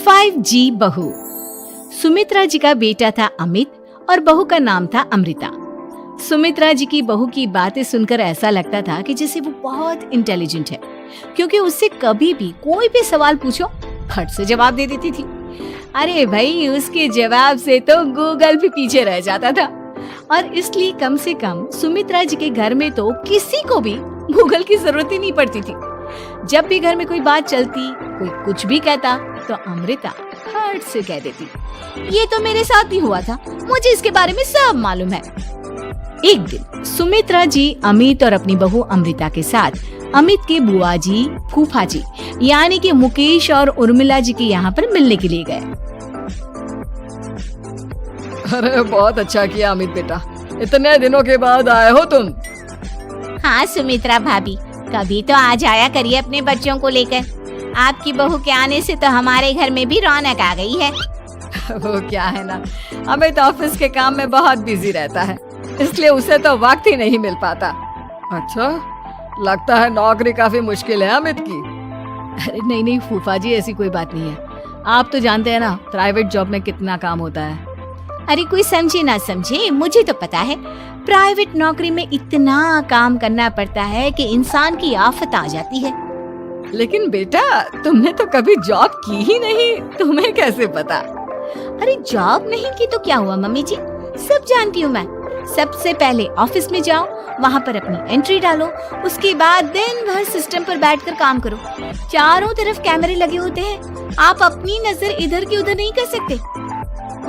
5G बहू। सुमित्रा जी का बेटा था अमित और बहू का नाम था अमृता। सुमित्रा जी की बहू की बातें सुनकर ऐसा लगता था कि जैसे वो बहुत इंटेलिजेंट है, क्योंकि उससे कभी भी कोई भी सवाल पूछो फट से जवाब दे देती थी। अरे भाई, उसके जवाब से तो गूगल भी पीछे रह जाता था। और इसलिए कम से कम सुमित्रा जी के घर में तो किसी को भी गूगल की जरूरत ही नहीं पड़ती थी। जब भी घर में कोई बात चलती, कोई कुछ भी कहता, तो अमृता फट से कह देती, ये तो मेरे साथ ही हुआ था, मुझे इसके बारे में सब मालूम है। एक दिन सुमित्रा जी अमित और अपनी बहू अमृता के साथ अमित के बुआ जी, फूफा जी यानी कि मुकेश और उर्मिला जी के यहाँ पर मिलने के लिए गए। अरे बहुत अच्छा किया अमित बेटा, इतने दिनों के बाद आए हो तुम। हाँ सुमित्रा भाभी, कभी तो आ जाया करिए अपने बच्चों को लेकर। आपकी बहू के आने से तो हमारे घर में भी रौनक आ गई है। वो क्या है ना, अमित ऑफिस के काम में बहुत बिजी रहता है, इसलिए उसे तो वक्त ही नहीं मिल पाता। अच्छा, लगता है नौकरी काफी मुश्किल है अमित की। अरे नहीं फूफा जी, ऐसी कोई बात नहीं है। आप तो जानते हैं ना प्राइवेट जॉब में कितना काम होता है। अरे कोई समझे ना समझे, मुझे तो पता है प्राइवेट नौकरी में इतना काम करना पड़ता है कि इंसान की आफत आ जाती है। लेकिन बेटा, तुमने तो कभी जॉब की ही नहीं, तुम्हें कैसे पता? अरे जॉब नहीं की तो क्या हुआ मम्मी जी, सब जानती हूँ मैं। सबसे पहले ऑफिस में जाओ, वहाँ पर अपनी एंट्री डालो, उसके बाद दिन भर सिस्टम पर बैठकर काम करो। चारों तरफ कैमरे लगे होते हैं, आप अपनी नजर इधर की उधर नहीं कर सकते।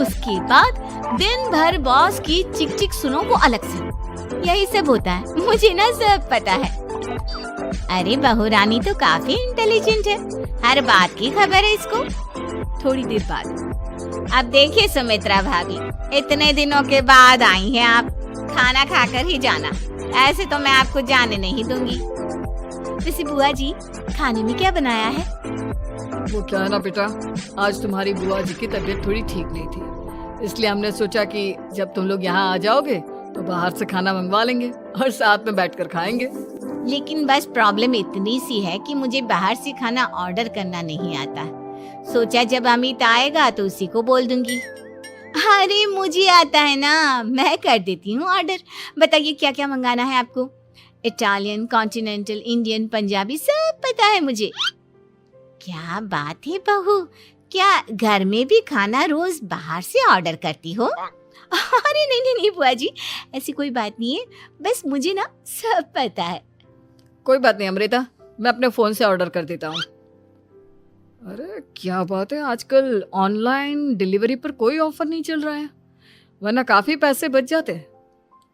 उसके बाद दिन भर बॉस की चिक चिक सुनो, वो अलग से। यही सब होता है, मुझे ना सब पता है। अरे बहू रानी तो काफी इंटेलिजेंट है, हर बात की खबर है इसको। थोड़ी देर बाद, अब देखिए सुमित्रा भाभी, इतने दिनों के बाद आई हैं आप, खाना खाकर ही जाना, ऐसे तो मैं आपको जाने नहीं दूंगी। वैसे बुआ जी, खाने में क्या बनाया है? वो क्या है ना बेटा, आज तुम्हारी बुआ जी की तबीयत थोड़ी ठीक नहीं थी, इसलिए हमने सोचा कि जब तुम लोग यहाँ आ जाओगे तो बाहर से खाना मंगवा लेंगे और साथ में बैठकर खाएंगे। लेकिन बस प्रॉब्लम इतनी सी है कि मुझे बाहर से खाना ऑर्डर करना नहीं आता। सोचा जब अमित आएगा तो उसी को बोल दूंगी। अरे मुझे आता है ना, मैं कर देती हूँ ऑर्डर। बताइए क्या क्या मंगाना है आपको? इटालियन, कॉन्टिनेंटल, इंडियन, पंजाबी, सब पता है मुझे। क्या बात है बहू, क्या घर में भी खाना रोज बाहर से ऑर्डर करती हो? अरे नहीं बुआ जी, ऐसी कोई बात नहीं है, बस मुझे ना सब पता है। कोई बात नहीं अमृता, मैं अपने फोन से ऑर्डर कर देता हूँ। अरे क्या बात है, आजकल ऑनलाइन डिलीवरी पर कोई ऑफर नहीं चल रहा है, वरना काफी पैसे बच जाते।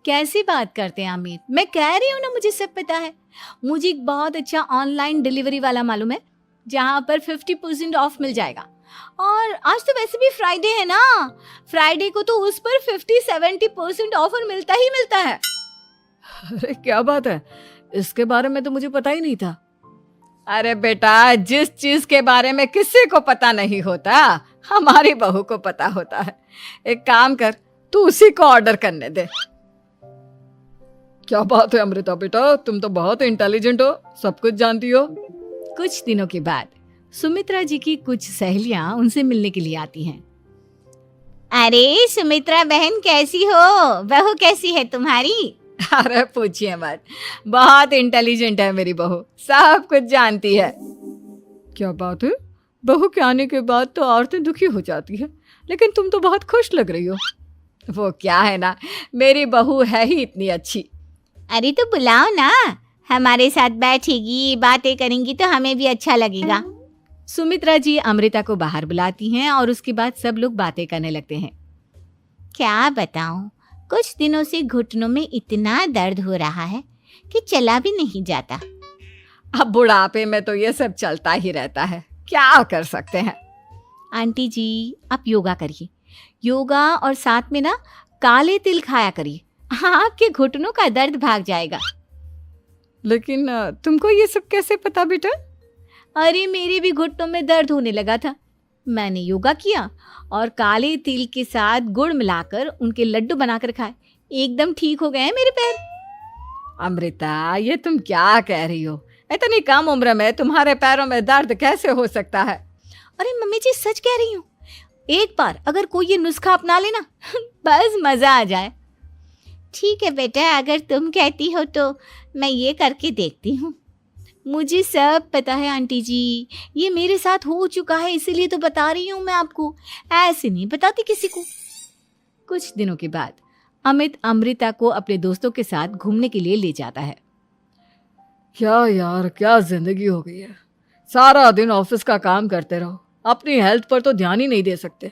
कैसी बात करते हैं अमित, मैं कह रही हूँ ना मुझे सब पता है। मुझे एक बहुत अच्छा ऑनलाइन डिलीवरी वाला मालूम है, जहाँ पर 50% ऑफ मिल जाएगा। और आज तो वैसे भी फ्राइडे है ना, फ्राइडे को तो उस पर 50-70% ऑफर मिलता ही मिलता है। अरे क्या बात है, इसके बारे में तो मुझे पता ही नहीं था। अरे बेटा, जिस चीज के बारे में किसी को पता नहीं होता, हमारी बहू को पता होता है। एक काम कर, तू उसी को ऑर्डर करने दे। क्या बात है अमृता बेटा, तुम तो बहुत इंटेलिजेंट हो, सब कुछ जानती हो। कुछ दिनों के बाद सुमित्रा जी की कुछ सहेलियां उनसे मिलने के लिए आती हैं। अरे सुमित्रा बहन कैसी हो, बहू कैसी है तुम्हारी? अरे पूछिए मत, बहुत इंटेलिजेंट है मेरी बहू, सब कुछ जानती है। क्या बात है, बहू के आने के बाद तो औरतें दुखी हो जाती है, लेकिन तुम तो बहुत खुश लग रही हो। वो क्या है ना, मेरी बहू है ही इतनी अच्छी। अरे तो बुलाओ ना, हमारे साथ बैठेगी, बातें करेंगी तो हमें भी अच्छा लगेगा। सुमित्रा जी अमृता को बाहर बुलाती हैं और उसके बाद सब लोग बातें करने लगते हैं। क्या बताऊं, कुछ दिनों से घुटनों में इतना दर्द हो रहा है कि चला भी नहीं जाता। अब बुढ़ापे में तो ये सब चलता ही रहता है, क्या कर सकते हैं। आंटी जी, आप योगा करिए, योगा और साथ में ना काले तिल खाया करिए, आपके घुटनों का दर्द भाग जाएगा। लेकिन तुमको ये सब कैसे पता बेटा? अरे मेरे भी घुटनों में दर्द होने लगा था, मैंने योगा किया और काले तिल के साथ गुड़ मिलाकर उनके लड्डू बनाकर खाए, एकदम ठीक हो गए हैं मेरे पैर। अमृता, ये तुम क्या कह रही हो? इतनी कम उम्र में तुम्हारे पैरों में दर्द कैसे हो सकता है? अरे मम्मी जी सच कह रही हूँ, एक बार अगर कोई ये नुस्खा अपना लेना बस मजा आ जाए। ठीक है बेटा, अगर तुम कहती हो तो मैं ये करके देखती हूँ। मुझे सब पता है आंटी जी, ये मेरे साथ हो चुका है, इसीलिए तो बता रही हूँ मैं आपको, ऐसे नहीं बताती किसी को। कुछ दिनों के बाद अमित अमृता को अपने दोस्तों के साथ घूमने के लिए ले जाता है। क्या यार, क्या जिंदगी हो गई है। सारा दिन ऑफिस का काम करते रहो, अपनी हेल्थ पर तो ध्यान ही नहीं दे सकते।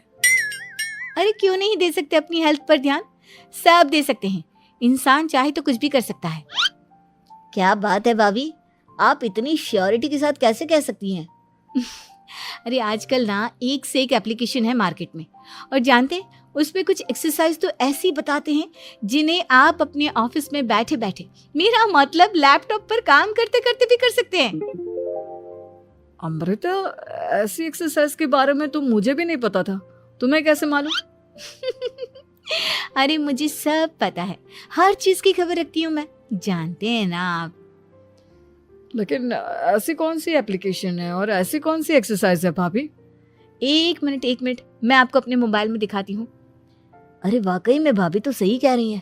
अरे क्यों नहीं दे सकते अपनी हेल्थ पर ध्यान? सब दे सकते हैं, इंसान चाहे तो कुछ भी कर सकता है। क्या बात है भाभी, आप इतनी श्योरिटी के साथ कैसे कह सकती हैं? अरे आजकल ना एक से एक एप्लीकेशन है मार्केट में, और जानते हैं उसमें कुछ एक्सरसाइज तो ऐसी बताते हैं जिन्हें आप अपने ऑफिस में बैठे बैठे, मेरा मतलब लैपटॉप पर काम करते करते भी कर सकते हैं। अमृता, ऐसी एक्सरसाइज के बारे में तो मुझे भी नहीं पता था, तुम्हें कैसे मालूम? अरे मुझे सब पता है, हर चीज की खबर रखती हूँ मैं, जानते हैं ना आप। लेकिन ऐसी कौन सी एप्लीकेशन है और ऐसी कौन सी एक्सरसाइज है भाभी? एक मिनट, मैं आपको अपने मोबाइल में दिखाती हूँ। अरे वाकई में भाभी तो सही कह रही हैं।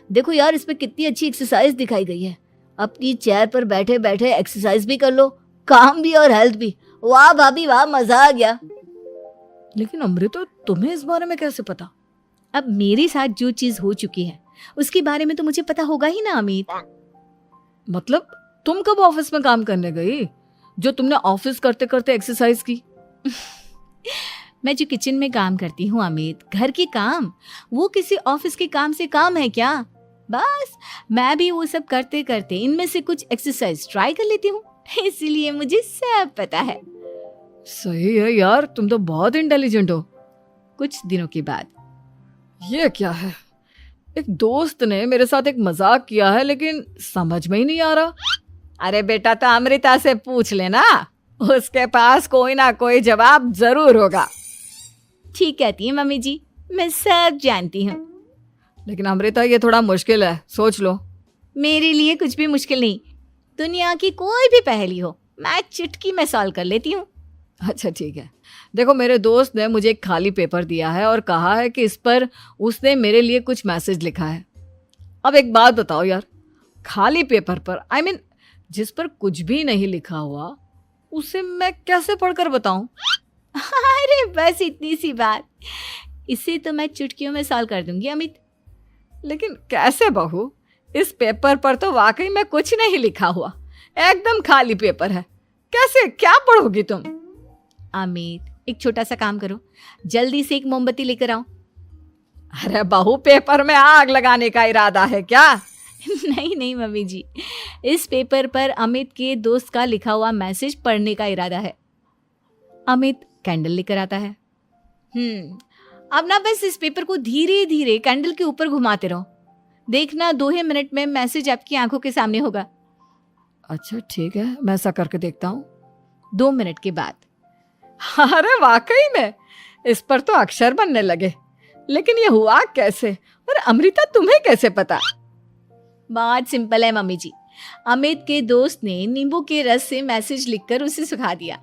देखो यार, इसमें कितनी अच्छी एक्सरसाइज दिखाई गई है। अपनी चेयर पर बैठे बैठे एक्सरसाइज भी कर लो, काम भी और हेल्थ भी। वाह भाभी वाह, मजा आ गया। लेकिन अमृता, तुम्हें इस बारे में कैसे पता? अब मेरे साथ जो चीज हो चुकी है उसके बारे में तो मुझे पता होगा ही ना अमित। मतलब तुम कब ऑफिस में काम करने गई जो तुमने ऑफिस करते करते एक्सरसाइज की? मैं जो किचन में काम करती हूँ अमित, घर के काम, वो किसी ऑफिस के काम से काम है क्या? बस मैं भी वो सब करते करते इनमें से कुछ एक्सरसाइज ट्राई कर लेती हूँ, इसीलिए मुझे सब पता है। सही है यार, तुम तो बहुत इंटेलिजेंट हो। कुछ दिनों के बाद, ये क्या है? एक दोस्त ने मेरे साथ एक मजाक किया है, लेकिन समझ में ही नहीं आ रहा। अरे बेटा, तो अमृता से पूछ लेना, उसके पास कोई ना कोई जवाब जरूर होगा। ठीक कहती है मम्मी जी, मैं सब जानती हूँ। लेकिन अमृता, ये थोड़ा मुश्किल है, सोच लो। मेरे लिए कुछ भी मुश्किल नहीं, दुनिया की कोई भी पहेली हो मैं चुटकी में सॉल्व कर लेती हूँ। अच्छा ठीक है, देखो मेरे दोस्त ने मुझे एक खाली पेपर दिया है और कहा है कि इस पर उसने मेरे लिए कुछ मैसेज लिखा है। अब एक बात बताओ यार, खाली पेपर पर, I mean, जिस पर कुछ भी नहीं लिखा हुआ, उसे मैं कैसे पढ़कर बताऊं? अरे बस इतनी सी बात, इसे तो मैं चुटकियों में सॉल्व कर दूंगी अमित। लेकिन कैसे बहू? इस पेपर पर तो वाकई में कुछ नहीं लिखा हुआ, एकदम खाली पेपर है, कैसे, क्या पढ़ोगी तुम? अमित, एक छोटा सा काम करो, जल्दी से एक मोमबत्ती लेकर आओ। अरे बहू, पेपर में आग लगाने का इरादा है क्या? नहीं मम्मी जी, इस पेपर पर अमित के दोस्त का लिखा हुआ मैसेज पढ़ने का इरादा है। अमित कैंडल लेकर आता है। अब ना बस इस पेपर को धीरे धीरे कैंडल के ऊपर घुमाते रहो, देखना 2 ही मिनट में मैसेज आपकी आंखों के सामने होगा। अच्छा ठीक है, मैं ऐसा करके देखता हूँ। 2 मिनट के बाद, अरे वाकई में इस पर तो अक्षर बनने लगे, लेकिन ये हुआ कैसे? और अमृता, तुम्हें कैसे पता? बहुत सिंपल है मम्मी जी, अमित के दोस्त ने नींबू के रस से मैसेज लिखकर उसे सुखा दिया।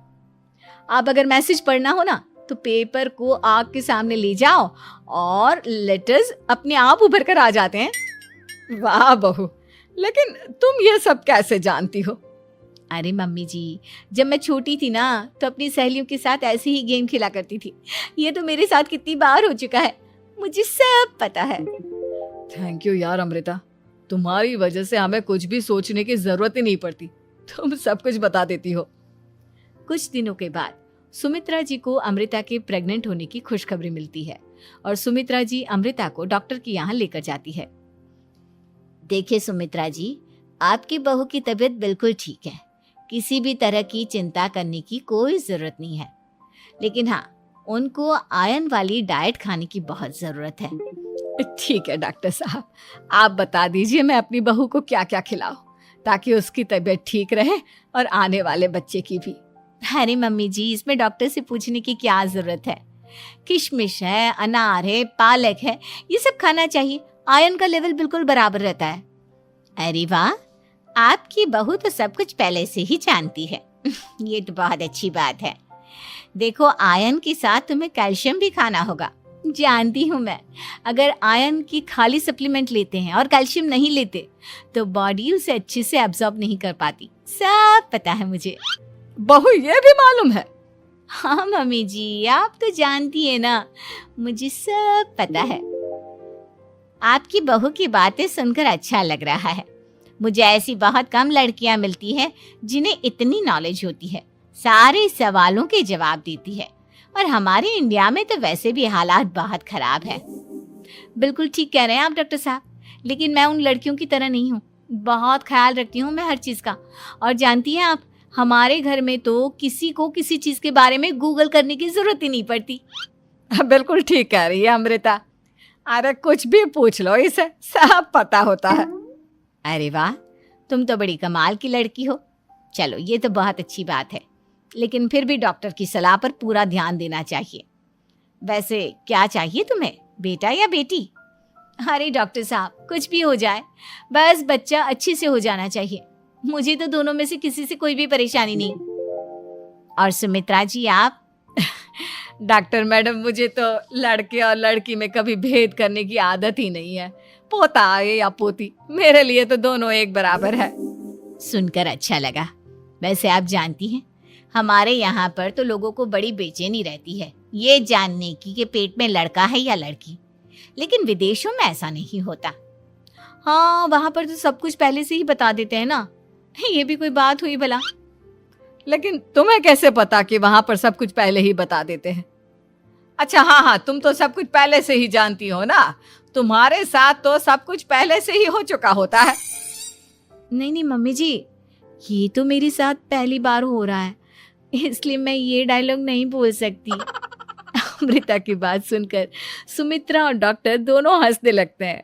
अब अगर मैसेज पढ़ना हो ना तो पेपर को आग के सामने ले जाओ और लेटर्स अपने आप उभर कर आ जाते हैं। वाह बहू, लेकिन तुम ये सब कैसे जानती हो? अरे मम्मी जी, जब मैं छोटी थी ना तो अपनी सहेलियों के साथ ऐसे ही गेम खेला करती थी। ये तो मेरे साथ कितनी बार हो चुका है, मुझे सब पता है। थैंक यू यार अमृता, तुम्हारी वजह से हमें कुछ भी सोचने की जरूरत ही नहीं पड़ती, तुम सब कुछ बता देती हो। कुछ दिनों के बाद सुमित्रा जी को अमृता के प्रेग्नेंट होने की खुशखबरी मिलती है और सुमित्रा जी अमृता को डॉक्टर के यहाँ लेकर जाती है। देखिए सुमित्रा जी, आपकी बहू की तबीयत बिल्कुल ठीक है, किसी भी तरह की चिंता करने की कोई जरूरत नहीं है, लेकिन हाँ, उनको आयरन वाली डाइट खाने की बहुत जरूरत है। ठीक है डॉक्टर साहब, आप बता दीजिए मैं अपनी बहू को क्या क्या खिलाऊं ताकि उसकी तबीयत ठीक रहे और आने वाले बच्चे की भी। अरे मम्मी जी, इसमें डॉक्टर से पूछने की क्या जरूरत है, किशमिश है, अनार है, पालक है, ये सब खाना चाहिए, आयरन का लेवल बिल्कुल बराबर रहता है। अरे वाह, आपकी बहू तो सब कुछ पहले से ही जानती है। ये तो बहुत अच्छी बात है। देखो, आयरन के साथ तुम्हें कैल्शियम भी खाना होगा। जानती हूँ मैं, अगर आयरन की खाली सप्लीमेंट लेते हैं और कैल्शियम नहीं लेते तो बॉडी उसे अच्छे से एब्जॉर्ब नहीं कर पाती। सब पता है मुझे। बहू ये भी मालूम है? हाँ मम्मी जी, आप तो जानती है ना, मुझे सब पता है। आपकी बहू की बातें सुनकर अच्छा लग रहा है। मुझे ऐसी बहुत कम लड़कियां मिलती हैं जिन्हें इतनी नॉलेज होती है, सारे सवालों के जवाब देती है। और हमारे इंडिया में तो वैसे भी हालात बहुत खराब है। बिल्कुल ठीक कह रहे हैं आप डॉक्टर साहब, लेकिन मैं उन लड़कियों की तरह नहीं हूँ। बहुत ख्याल रखती हूँ मैं हर चीज़ का। और जानती हैं आप, हमारे घर में तो किसी को किसी चीज़ के बारे में गूगल करने की ज़रूरत ही नहीं पड़ती। बिल्कुल ठीक कह रही है अमृता। अरे कुछ भी पूछ लो इसे, सब पता होता है। अरे वाह, तुम तो बड़ी कमाल की लड़की हो। चलो, ये तो बहुत अच्छी बात है, लेकिन फिर भी डॉक्टर की सलाह पर पूरा ध्यान देना चाहिए। वैसे क्या चाहिए तुम्हें, बेटा या बेटी? अरे डॉक्टर साहब, कुछ भी हो जाए, बस बच्चा अच्छे से हो जाना चाहिए। मुझे तो दोनों में से किसी से कोई भी परेशानी नहीं। और सुमित्रा जी, आप? डॉक्टर मैडम, मुझे तो लड़के और लड़की में कभी भेद करने की आदत ही नहीं है। पोता आए या पोती, मेरे लिए तो दोनों एक बराबर है। सुनकर अच्छा लगा। वैसे आप जानती हैं, हमारे यहाँ पर तो लोगों को बड़ी बेचैनी रहती है ये जानने की कि पेट में लड़का है या लड़की, लेकिन विदेशों में ऐसा नहीं होता। हाँ, वहाँ पर तो सब कुछ पहले से ही बता देते हैं ना। ये भी कोई बात हुई भला? लेकिन तुम्हें कैसे पता कि वहां पर सब कुछ पहले ही बता देते हैं? अच्छा हाँ, तुम तो सब कुछ पहले से ही जानती हो ना। तुम्हारे साथ तो सब कुछ पहले से ही हो चुका होता है। नहीं मम्मी जी, ये तो मेरे साथ पहली बार हो रहा है, इसलिए मैं ये डायलॉग नहीं बोल सकती। अमृता की बात सुनकर सुमित्रा और डॉक्टर दोनों हंसने लगते हैं।